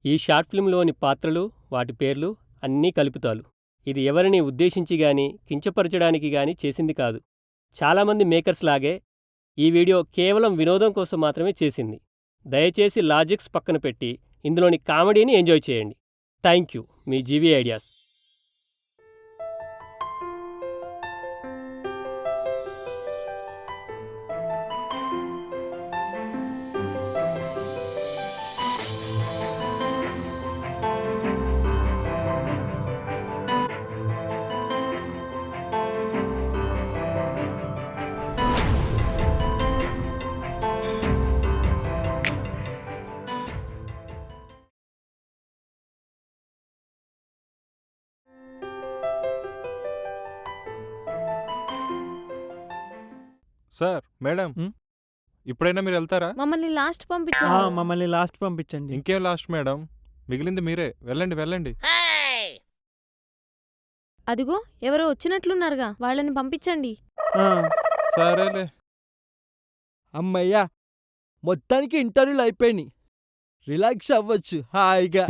ఈ షార్ట్ ఫిల్మ్లోని పాత్రలు, వాటి పేర్లు అన్నీ కల్పితాలు. ఇది ఎవరిని ఉద్దేశించి గానీ, కించపరచడానికి గానీ చేసింది కాదు. చాలామంది మేకర్స్ లాగే ఈ వీడియో కేవలం వినోదం కోసం మాత్రమే చేసింది. దయచేసి లాజిక్స్ పక్కన పెట్టి ఇందులోని కామెడీని ఎంజాయ్ చేయండి. Thank you. Me GV ideas. Sir, madam, ఇప్పుడైనా మీరు వెళ్తారా? మమ్మల్ని లాస్ట్ పంపించండి. ఇంకేం లాస్ట్ మేడం, మిగిలింది మీరే. వెళ్ళండి వెళ్ళండి. అదిగో ఎవరో వచ్చినట్లున్నారుగా, వాళ్ళని పంపించండి. సరేలే. అమ్మయ్యా, మొత్తానికి ఇంటర్వ్యూలు అయిపోయినాయి. రిలాక్స్ అవ్వచ్చు హాయిగా.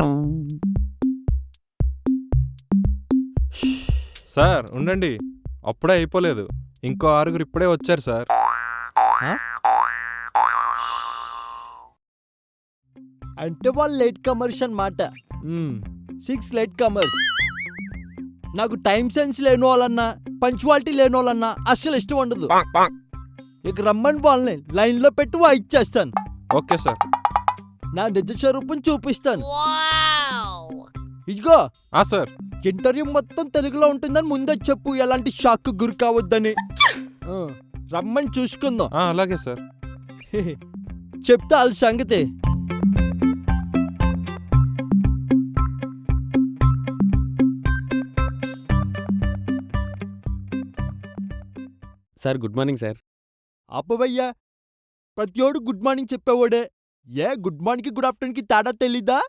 సార్ ఉండండి, అప్పుడే అయిపోలేదు. ఇంకో 6 ఇప్పుడే వచ్చారు సార్. అంటే వాళ్ళు లేట్ కమర్స్ అన్నమాట. 6 లేట్ కమర్స్. నాకు టైం సెన్స్ లేని వాళ్ళన్నా, పంచువాలిటీ లేని వాళ్ళన్నా అస్సలు ఇష్టం ఉండదు. ఇక రమ్మని వాళ్ళని లైన్లో పెట్టి వాయిచ్చేస్తాను. Okay sir. నా నిజ స్వరూపం చూపిస్తాను. ఇదిగో సార్, ఇంటర్వ్యూ మొత్తం తెలుగులో ఉంటుందని ముందే చెప్పు, ఎలాంటి షాక్ గురి కావద్దని. రమ్మని చూసుకుందాం. అలాగే సార్. చెప్తా వాళ్ళ సంగతి. Sir, good morning sir. అప్పవయ్యా, ప్రతిోడు గుడ్ మార్నింగ్ చెప్పేవాడే. గుడ్ మార్నింగ్ గుడ్ ఆఫ్టర్నూన్కి తేడా తెలీదా?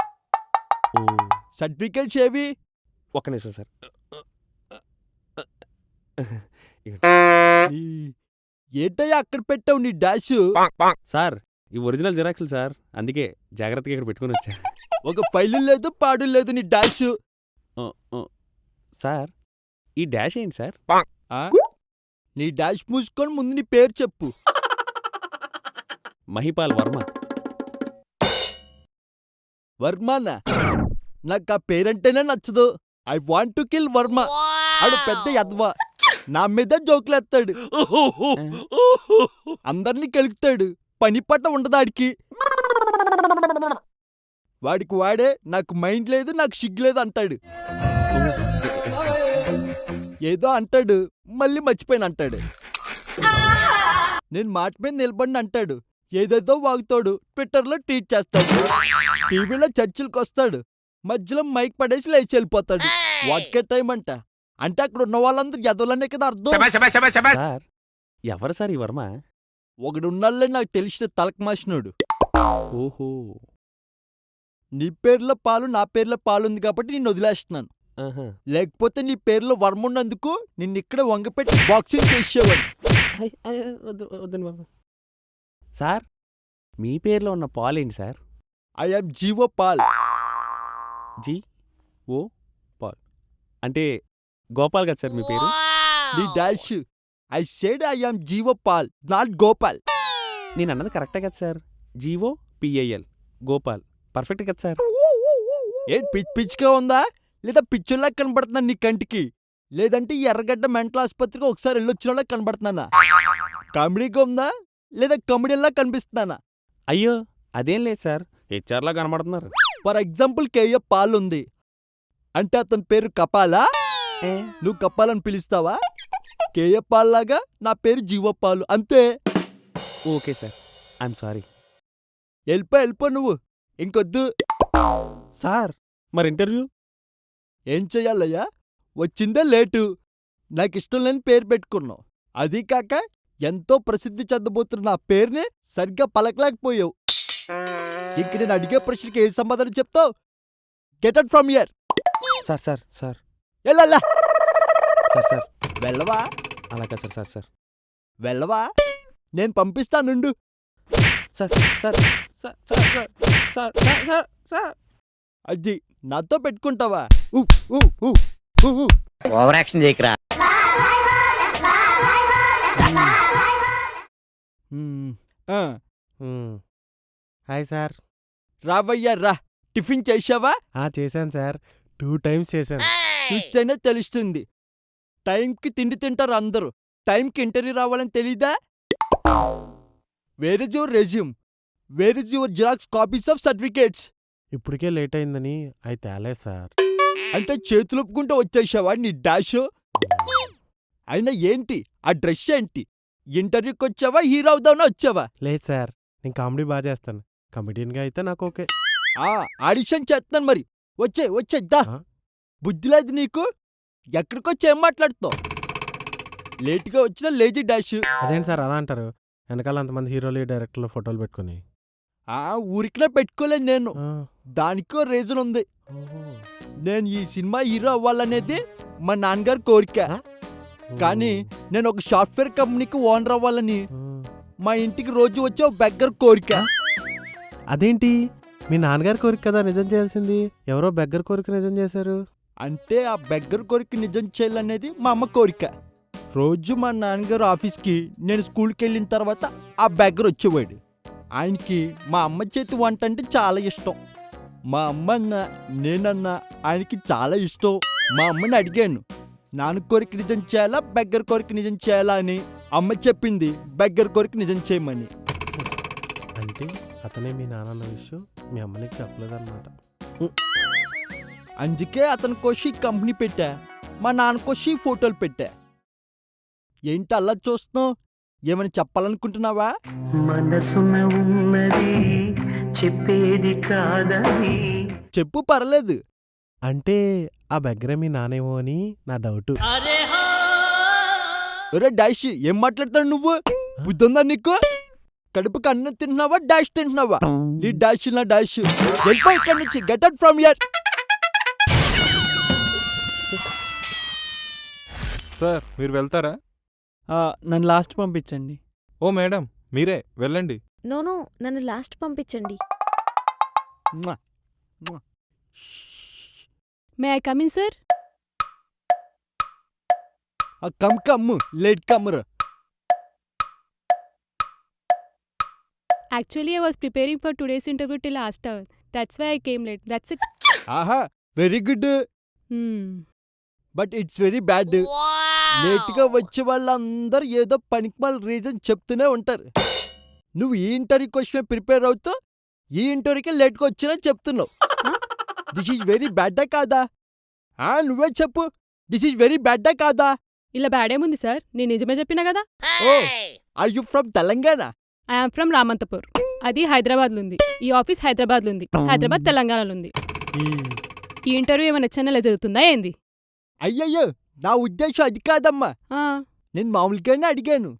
సర్టిఫికేట్స్ ఏవి? ఒక్క నిమిషం సార్. ఏంటయ్యా అక్కడ పెట్టావు నీ డాష్? సార్, ఈ ఒరిజినల్ జిరాక్స్లు సార్, అందుకే జాగ్రత్తగా ఇక్కడ పెట్టుకుని వచ్చా. ఒక ఫైలు లేదు, పాడు లేదు నీ డాష్. సార్, ఈ డాష్ ఏంటి సార్? నీ డాష్ మూసుకొని ముందు నీ పేరు చెప్పు. మహిపాల్ వర్మ. వర్మనా? నాకు ఆ పేరంటేనే నచ్చదు. I want to kill Varma. ఆడు పెద్ద యద్వా, నా మీద జోకులేస్తాడు, అందరినీ కెలుకుతాడు, పని పట్ట ఉండదాడికి. వాడికి వాడే నాకు మైండ్ లేదు, నాకు సిగ్గులేదు అంటాడు. ఏదో అంటాడు, మళ్ళీ మర్చిపోయిన అంటాడు. నేను మాట మీద నిలబడిన అంటాడు, ఏదేదో వాగుతాడు, ట్విట్టర్లో ట్వీట్ చేస్తాడు, టీవీలో చర్చలకు వస్తాడు, మధ్యలో మైక్ పడేసి లేచి వెళ్ళిపోతాడు. వాట్కే టైం అంట. అంటే అక్కడ ఉన్న వాళ్ళందరూ ఎదవలనే కదా అర్థం. సార్, ఎవరు సార్ ఈ వర్మ? ఒకడున్నాళ్ళే నాకు తెలిసిన తలకమాసినోడు. ఓహో. నీ పేర్లో పాలు, నా పేర్లో పాలు ఉంది కాబట్టి నేను వదిలేస్తున్నాను. లేకపోతే నీ పేర్లో వర్మ ఉన్నందుకు నిన్నిక్కడే వంగపెట్టి బాక్సింగ్ చేసేవాడు. సార్, మీ పేర్లో ఉన్న పాల్ ఏంటి sir? I'm G O Paul. O Paul అంటే గోపాల్ కదా సార్ మీ పేరు? నీ dash. I said I'm G O Paul, not Gopal. నేను అన్నది కరెక్టే కదా సార్? GOPAL, గోపాల్. పర్ఫెక్ట్ కదా సార్? ఏంటి పిచ్చి పిచ్చిగా ఉందా, లేదా పిచ్చుల్లా కనబడుతున్నా నీ కంటికి? లేదంటే ఈ ఎర్రగడ్డ మెంటల్ ఆసుపత్రికి ఒకసారి వెళ్ళొచ్చినలా కనబడుతున్నానా? కామెడీగా ఉందా, లేదా కమెడీలా కనిపిస్తున్నానా? అయ్యో, అదేం లేదు సార్, హెచ్ఆర్లా కనబడుతున్నారు. ఫర్ ఎగ్జాంపుల్ కేఏ పాల్ ఉంది అంటే అతని పేరు కపాలా? నువ్వు కపాలని పిలుస్తావా? కేఏ పాల్ లాగా నా పేరు జీవపాలు, అంతే. Okay sir, I'm sorry. వెళ్ళిపో నువ్వు, ఇంకొద్దు. సార్, మరి ఇంటర్వ్యూ ఏం చెయ్యాలయ్యా? వచ్చిందే లేటు, నాకిష్టం లేని పేరు పెట్టుకున్నావు. అదీ కాక ఎంతో ప్రసిద్ధి చెందబోతున్న నా పేరుని సరిగ్గా పలకలేకపోయావు. ఇంక నేను అడిగే ప్రశ్నకి ఏ సమాధానం చెప్తావు? Get out from here. Sir sir sir వెళ్ళా. సార్ సార్ వెళ్ళవా? అలాగా సార్. సార్ సార్ వెళ్ళవా? నేను పంపిస్తానుండు. Sir sir sir sir sir sir sir అది నాతో పెట్టుకుంటావా ఊ, ఊ, ఊ, ఊ, ఊ. ఓవర్ యాక్షన్ చేయకరా. మ్మ్. ఆ, హాయ్ సార్. రావయ్యా రా. టిఫిన్ చేశావా? చేశాను సార్, 2 times చేశాను. చూస్తేనే తెలుస్తుంది. టైంకి తిండి తింటారు అందరూ. టైంకి ఇంటర్వ్యూ రావాలని తెలీదా? Where is your resume? Where is your xerox copies of certificates? ఇప్పటికే లేట్ అయిందని అవి తేలే సార్. అంటే చేతులు ఒప్పుకుంటూ వచ్చేసావా నీ డాష్? అయినా ఏంటి ఆ డ్రెస్ ఏంటి? ఇంటర్వ్యూకి వచ్చావా, హీరో అవుదామని వచ్చావా? లేదు సార్, నేను కామెడీ బాగా చేస్తాను. కమెడియన్గా అయితే నాకు ఓకే. ఆడిషన్ చేస్తున్నాను మరి. వచ్చే దా. ఆ? బుద్ధి లేదు నీకు? ఎక్కడికొచ్చి ఏం మాట్లాడుతావు? లేటుగా వచ్చిన లేజీ డాష్. అదేంటి సార్ అలా అంటారు? వెనకాల అంతమంది హీరోలు డైరెక్టర్లు ఫోటోలు పెట్టుకుని. ఊరికినే పెట్టుకోలేదు నేను. ఆ, దానికో రీజన్ ఉంది. ఓహో. నేను ఈ సినిమా హీరో అవ్వాలనేది మా నాన్నగారి కోరిక. ఆ? కానీ నేను ఒక సాఫ్ట్వేర్ కంపెనీకి ఓనర్ అవ్వాలని ఆ. మా ఇంటికి రోజు వచ్చే ఒక బెగ్గర్ కోరిక. అదేంటి, మీ నాన్నగారి కోరిక కదా నిజం చేయాల్సింది, ఎవరో బెగ్గర్ కోరిక నిజం చేశారు. అంటే ఆ బెగ్గర్ కోరిక నిజం చేయాలనేది మా అమ్మ కోరిక. రోజు మా నాన్నగారు ఆఫీస్కి నేను స్కూల్కి వెళ్ళిన తర్వాత ఆ బెగ్గర్ వచ్చేవాడు. ఆయనకి మా అమ్మ చేతి వంట అంటే చాలా ఇష్టం. మా అమ్మ అన్న నేనన్నా ఆయనకి చాలా ఇష్టం. మా అమ్మని అడిగాను, నాన్న కోరిక నిజం చేయాలా, బెగ్గర్ కోరిక నిజం చేయాలా అని. అమ్మ చెప్పింది బెగ్గర్ కోరిక నిజం చేయమని. అంటే అతనే మీ నాన్న విషయం మీ అమ్మనికి చెప్పలేదన్నమాట. అందుకే అతని కోసి కంపెనీ పెట్టా, మా నాన్న కోసి ఫోటోలు పెట్టా. ఏంటి అలా చూస్తున్నావు? ఏమైనా చెప్పాలనుకుంటున్నావా? మనసున ఉన్నది చెప్పేది కాదని. చెప్పు, పర్లేదు. అంటే ఆ బెగ్గరే మీ నానేమో అని నా డౌట్. ఒరే డాష్, ఏం మాట్లాడతావు నువ్వు? బుద్ధుందా నీకు? కడుపుకి అన్నం తింటున్నావా, డాష్ తింటున్నావా? నీ డాష్ నా డాష్. వెళ్ళిపో ఇక్కడి నుంచి. Get out from here. Sir మీరు వెళ్తారా? నన్ను లాస్ట్ పంపించండి. ఓ మేడం, మీరే వెళ్ళండి. నోనో, నన్ను లాస్ట్ పంపించండి. మ్వా, మ్వా. May I come in sir? Come latecomer. Actually, I was preparing for today's interview till last hour. That's why I came late. That's it. ఆహా, very good. But it's very bad. లేట్గా వచ్చే వాళ్ళందరూ ఏదో పనికిమాల reason చెప్తూనే ఉంటారు. నువ్వు ఈ ఇంటర్వ్యూ కోసమే ప్రిపేర్ అవుతూ ఈ ఇంటర్వ్యూకి లేట్గా వచ్చినా చెప్తున్నావు. దిస్ ఈజ్ వెరీ బ్యాడ్డా కాదా? నువ్వే చెప్పు, దిస్ ఈజ్ వెరీ బ్యాడ్డా కాదా? ఇలా బ్యాడేముంది సార్, నేను నిజమే చెప్పినా కదా. Oh, are you from Telangana? I'm from Ramanthapur. అది హైదరాబాద్లో ఉంది. ఈ ఆఫీస్ హైదరాబాద్లో ఉంది. హైదరాబాద్ తెలంగాణలో ఉంది. ఈ ఇంటర్వ్యూ ఏమైనా చెన్నైలో జరుగుతుందా ఏంది? అయ్యయ్యో, నా ఉద్దేశం అది కాదమ్మా. నేను మామూలుగానే అడిగాను.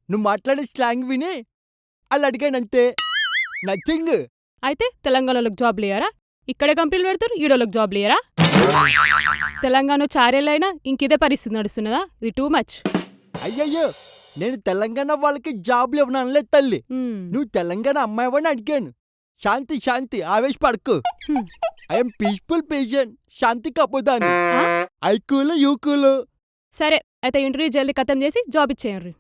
నువ్వు మాట్లాడే స్లాంగ్ విని అలా అడిగానంతే. నథింగ్. అయితే తెలంగాణలోకి జాబ్లు ఇయ్యారా? ఇక్కడే కంపెనీలు పెడతారు, ఈడోళ్ళకి జాబ్లు ఇయ్యారా? తెలంగాణ చారేళ్ళైనా ఇంకిదే పరిస్థితి నడుస్తున్నదా? ఇది టూ మచ్. అయ్యయ్యో, నేను తెలంగాణ వాళ్ళకి జాబ్లు ఇవ్వను అనలేదు తల్లి. నువ్వు తెలంగాణ అమ్మాయివని అడిగాను. శాంతి శాంతి, ఆవేశపడకు. ఐఎమ్ పీస్ఫుల్ పేషెంట్, శాంతి కప్పుదాను. ఐకూలు యూకూలు. సరే, అయితే ఇంటర్వ్యూ జల్దీ ఖతం చేసి జాబ్ ఇచ్చేయండి.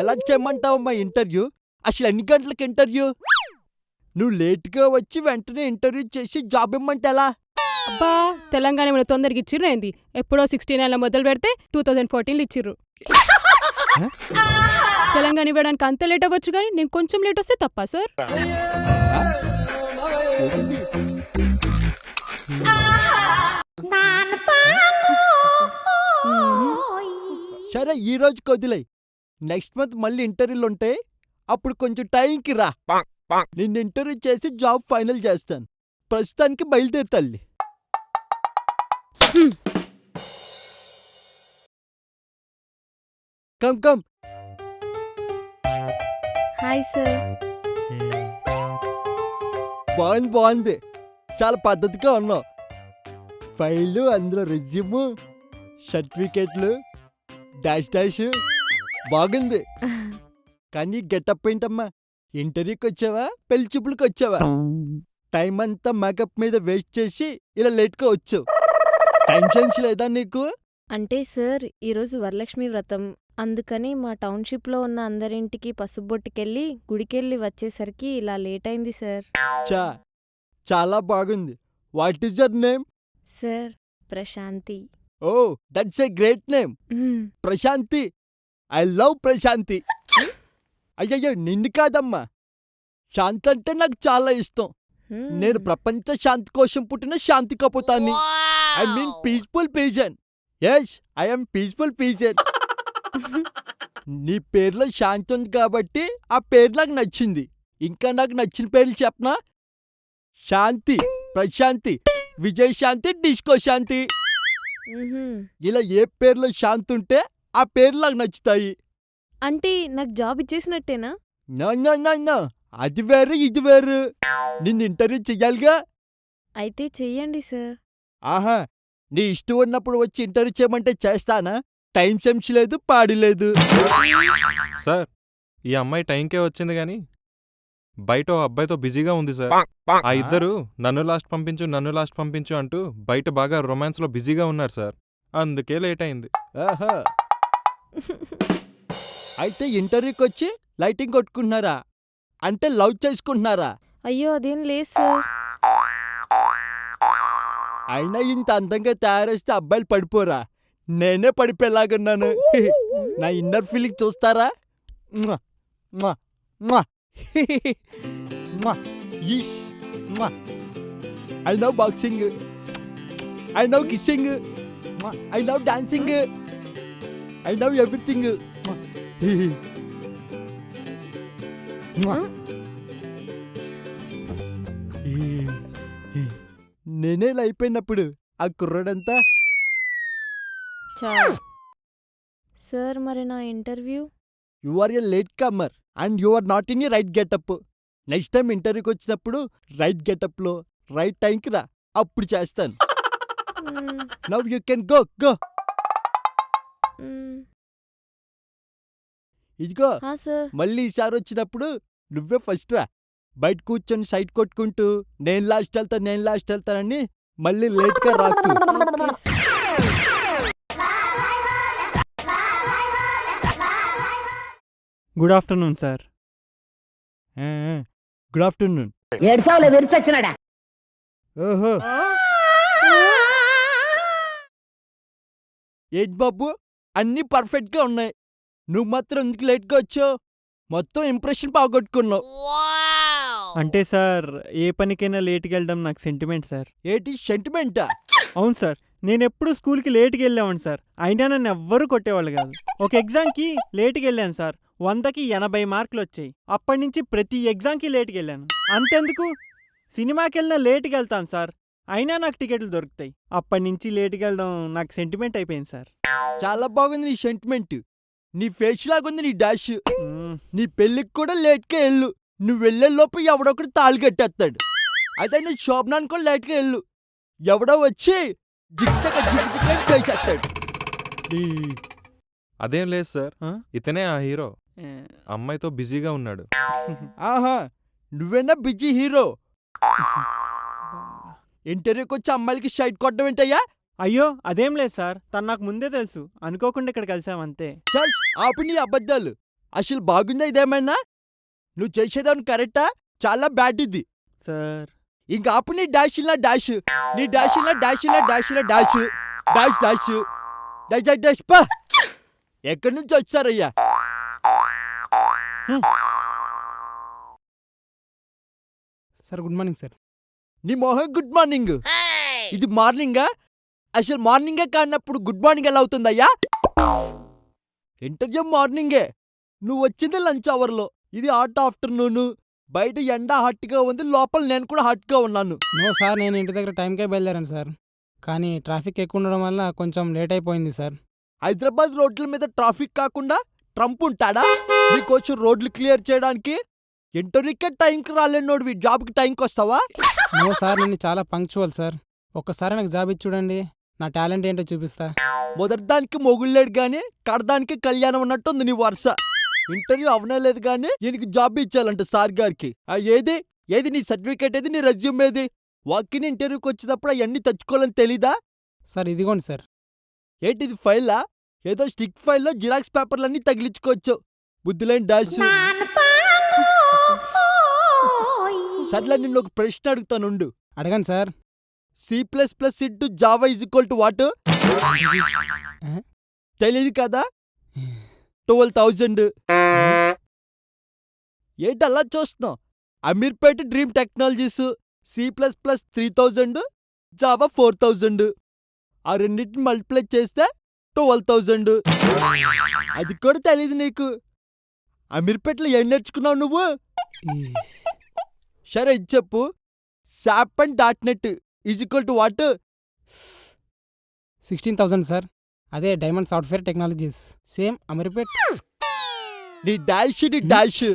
ఎలా చేయమంటావమ్మా ఇంటర్వ్యూ? అసలు ఎన్ని గంటలకు ఇంటర్వ్యూ? నువ్వు లేట్గా వచ్చి వెంటనే ఇంటర్వ్యూ చేసి జాబ్ ఇమ్మంటే ఎలా? అబ్బా, తెలంగాణ ఏమైనా తొందరగా ఇచ్చిర్రు ఏంది? ఎప్పుడో 69లో మొదలు పెడితే 2014లో ఇచ్చిర్రు. తెలంగాణ ఇవ్వడానికి అంత లేట్ అవ్వచ్చు, కానీ నేను కొంచెం లేట్ వస్తే తప్పా సార్? సరే, ఈ రోజుకి వదిలేయ్. నెక్స్ట్ మంత్ మళ్ళీ ఇంటర్వ్యూలు ఉంటాయి, అప్పుడు కొంచెం టైంకి రా. నిన్ను ఇంటర్వ్యూ చేసి జాబ్ ఫైనల్ చేస్తాను. ప్రస్తుతానికి బయలుదేరు తల్లి. Come come. Hi sir. బాగుంది. చాలా పద్ధతిగా ఉన్నావు. ఫైళ్ళు, అందులో రెజ్యూము, సర్టిఫికేట్లు, డాష్ డాష్ బాగుంది. కానీ గెటప్ ఏంటమ్మా? ఇంటర్వ్యూకి వచ్చావా, పెళ్లి చూపులకు వచ్చావా? టైం అంతా మేకప్ మీద వేస్ట్ చేసి ఇలా లేట్గా వచ్చావు. టైం సెన్స్ లేదా నీకు? అంటే సార్ ఈరోజు వరలక్ష్మి వ్రతం, అందుకని మా టౌన్షిప్లో ఉన్న అందరింటికి పసుబొట్టుకెళ్ళి గుడికెళ్ళి వచ్చేసరికి ఇలా లేట్ అయింది సార్. చాలా బాగుంది. What is your name? Sir Prashanthi. Oh, that's a great name. Hmm. Prashanthi. I love Prashanthi. అయ్యయ్యో, నిన్ను కాదమ్మా. శాంతి అంటే నాకు చాలా ఇష్టం. మ్మ్. నేను ప్రపంచ శాంతి కోసం పుట్టిన శాంతి కపుతాన్ని. I mean peaceful pigeon. Yes, I am peaceful pigeon. నీ పేరులో శాంతి ఉంది కాబట్టి ఆ పేరు నాకు నచ్చింది. ఇంకా నాకు నచ్చిన పేర్లు చెప్పనా? శాంతి, ప్రశాంతి, విజయశాంతి, డిస్కో శాంతి. మ్హూ. ఇలా ఏ పేర్లో శాంతి ఉంటే ఆ పేర్లు నాకు నచ్చుతాయి. అంటే నాకు జాబ్ ఇచ్చేసినట్టేనా? నో నో నో నో, అది వేరు ఇది వేరు. నిన్ను ఇంటర్వ్యూ చెయ్యాలిగా. అయితే చెయ్యండి సార్. ఆహా, నీ ఇష్టం ఉన్నప్పుడు వచ్చి ఇంటర్వ్యూ చేయమంటే చేస్తానా? టైం సెన్స్ లేదు, పాడి లేదు. సార్, ఈ అమ్మాయి టైంకే వచ్చింది గాని బయట ఓ అబ్బాయితో బిజీగా ఉంది సార్. ఆ ఇద్దరు నన్ను లాస్ట్ పంపించు అంటూ బయట బాగా రొమాన్స్లో బిజీగా ఉన్నారు సార్. అందుకే లేట్ అయింది. ఆహా. అయితే ఇంటర్వ్యూకి వచ్చి లైటింగ్ కొట్టుకుంటున్నారా? అంటే లవ్ చేసుకుంటున్నారా? అయ్యో అదేం లేదు సార్. అయినా ఇంత అందంగా తయారేస్తే అబ్బాయిలు పడిపోరా? నేనే పడిపోయేలాగున్నాను. నా ఇన్నర్ ఫీలింగ్ చూస్తారా? మ్వా, మ్వా, మ్వా. మ్వా, ఈష్, మ్వా. I love boxing, I love kissing, I love dancing, I love everything. నేనే ఇలా అయిపోయినప్పుడు ఆ కుర్రాడంతా చా సార్ మరి నా interview? You are a latecomer and you are not in ఈ రైట్ గెటప్. నెక్స్ట్ టైం ఇంటర్వ్యూకి వచ్చినప్పుడు రైట్ గెటప్లో రైట్ టైంకి రా, అప్పుడు చేస్తాను. Hmm. Now you can go go. Hmm. ఇదిగో, హా సార్. మళ్ళీ ఈసారి వచ్చినప్పుడు నువ్వే ఫస్ట్ రా. బయట కూర్చొని సైట్ కొట్టుకుంటూ నేను లాస్ట్ వెళ్తానని మళ్ళీ లేట్గా రాకు. Okay sir. Good afternoon sir. Good afternoon. ఏడ్చావులే విరిచొచ్చినాడా. ఓహో, ఏంటి బాబు, అన్నీ పర్ఫెక్ట్గా ఉన్నాయి. నువ్వు మాత్రం ఎందుకు లేట్గా వచ్చావు? మొత్తం ఇంప్రెషన్ బాగొట్టుకున్నావు. అంటే సార్, ఏ పనికైనా లేట్కి వెళ్ళడం నాకు సెంటిమెంట్ సార్. ఏంటి సెంటిమెంటా? అవును సార్, నేను ఎప్పుడు స్కూల్కి లేట్కి వెళ్ళాను సార్. అయినా నన్ను ఎవ్వరూ కొట్టేవాళ్ళు కాదు. ఒక ఎగ్జామ్కి లేట్కి వెళ్ళాను సార్, 100కి 80 మార్కులు వచ్చాయి. అప్పటి నుంచి ప్రతి ఎగ్జామ్కి లేట్కి వెళ్ళాను. అంతెందుకు, సినిమాకి వెళ్ళినా లేట్కి వెళ్తాను సార్, అయినా నాకు టికెట్లు దొరుకుతాయి. అప్పటి నుంచి లేట్కి వెళ్ళడం నాకు సెంటిమెంట్ అయిపోయింది సార్. చాలా బాగుంది నీ సెంటిమెంట్. నీ ఫేస్ లాగుంది నీ డాష్. మ్మ్. నీ పెళ్ళికి కూడా లేట్గా వెళ్ళు. నువ్వు వెళ్ళే లోపు ఎవడొకడు తాళి కట్టేస్తాడు. అదే నీ శోభనానికి కూడా లేట్గా వెళ్ళు. ఎవడో వచ్చి జిగ్జగ చేసేస్తాడు. అదేం లేదు సార్, ఆ? ఇతనే ఆ హీరో. ఏ, అమ్మాయితో బిజీగా ఉన్నాడు. ఆహా, నువ్వేనా బిజీ హీరో? ఇంటర్వ్యూకి వచ్చి అమ్మాయిలకి సైట్ కొట్టడం ఏంటయ్యా? అయ్యో అదేం లేదు సార్, తను నాకు ముందే తెలుసు, అనుకోకుండా ఇక్కడ కలిసామంతే. చల్, ఆపు నీ అబద్ధాలు. అసలు బాగుందా ఇదేమైనా? నువ్వు చేసేదాన్ని కరెక్టా? చాలా బ్యాడ్ ఇది. సార్ ఇంకా ఆపు నీ డాష్ ఇలా డాష్. నీ డాష్ ఇలా డాష్ ఇలా డాష్ ఇలా dash dash dash dash dash dash పా. ఎక్కడి నుంచి వచ్చారయ్యా? Sir good morning sir. నీ మొహం గుడ్ మార్నింగ్. ఇది మార్నింగా? అసలు మార్నింగే కానప్పుడు గుడ్ మార్నింగ్ ఎలా అవుతుందయ్యా? ఇంటర్వ్యూ మార్నింగే, నువ్వు వచ్చింది లంచ్ అవర్లో. ఇది హాట్ ఆఫ్టర్నూన్. బయట ఎండ హాట్గా ఉంది, లోపల నేను కూడా హాట్గా ఉన్నాను. నో సార్, నేను ఇంటి దగ్గర టైంకే బయలుదేరాను సార్. కానీ ట్రాఫిక్ ఎక్కువ ఉండడం వల్ల కొంచెం లేట్ అయిపోయింది సార్. హైదరాబాద్ రోడ్ల మీద ట్రాఫిక్ కాకుండా ట్రంప్ ఉంటాడా నీకోసం రోడ్లు క్లియర్ చేయడానికి? ఇంటర్వ్యూకే టైంకి రాలేనోడివి జాబ్కి టైంకి వస్తావా? నో సార్, నేను చాలా పంక్చువల్ సార్. ఒక్కసారి నాకు జాబ్ ఇచ్చి చూడండి, నా టాలెంట్ ఏంటో చూపిస్తా. మొదటిదానికి మొగుళ్ళేడు గాని కడదానికి కళ్యాణం ఉన్నట్టుంది నీ వరుస. ఇంటర్వ్యూ అవనే లేదు గాని ఈయనకి జాబ్ ఇచ్చాలంట సార్ గారికి. ఏది ఏది నీ సర్టిఫికేట్ ఏది, నీ రెజ్యూమ్ ఏది? వాకిన్ ఇంటర్వ్యూకి వచ్చినప్పుడు అవన్నీ తెచ్చుకోవాలని తెలీదా? సార్ ఇదిగోండి సార్. ఏంటిది ఫైలా? ఏదో స్టిక్ ఫైల్లో జిరాక్స్ పేపర్లన్నీ తగిలించుకోవచ్చు. బుద్ధిలేని డాష్. సర్లే నిన్ను ఒక ప్రశ్న అడుగుతానుండు. అడగండి sir. C++ into Java is equal to what? తెలీదు కదా? 12,000. ఏంటి అలా చూస్తున్నావు? Ameerpet dream technologies C++ 3,000, Java 4,000. ఆ రెండింటిని మల్టిప్లై చేస్తే 12,000. అది కూడా తెలీదు నీకు. అమీర్పేటలో ఏం నేర్చుకున్నావు నువ్వు? సరే ఇది చెప్పు. SAP and .NET is equal to what? 16,000 sir. అదే diamond software technologies, same Ameerpet. నీ dash.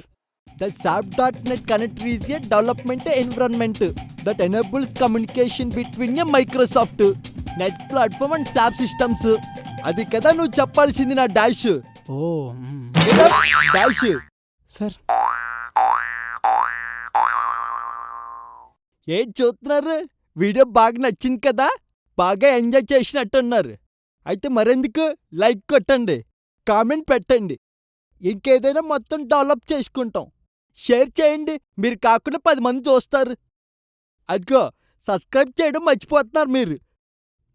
The SAP.NET connector is a development environment that enables communication between a Microsoft, Net Platform and SAP systems. అది కదా నువ్వు చెప్పాల్సింది నా dash. ఓ dash. Sir. ఏం చూస్తున్నారు? Video బాగా నచ్చింది కదా? బాగా ఎంజాయ్ చేసినట్టున్నారు. అయితే మరెందుకు లైక్ కొట్టండి, కామెంట్ పెట్టండి. ఇంకేదైనా మొత్తం డెవలప్ చేసుకుంటాం. షేర్ చేయండి. మీరు కాకుండా 10 మంది చూస్తారు. అదిగో సబ్స్క్రైబ్ చేయడం మర్చిపోతున్నారు మీరు.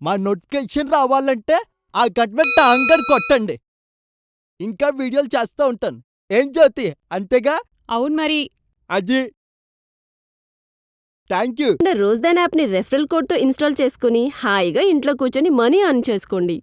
మా నోటిఫికేషన్ రావాలంటే ఆ గంట టాంగ్ అని కొట్టండి. ఇంకా వీడియోలు చేస్తూ ఉంటాను. ఏం జ్యోతి, అంతేగా? అవును మరి. అది థ్యాంక్ యూ. రోజ్దాన్ యాప్ని రెఫరల్ కోడ్తో ఇన్స్టాల్ చేసుకుని హాయిగా ఇంట్లో కూర్చొని మనీ ఎర్న్ చేసుకోండి.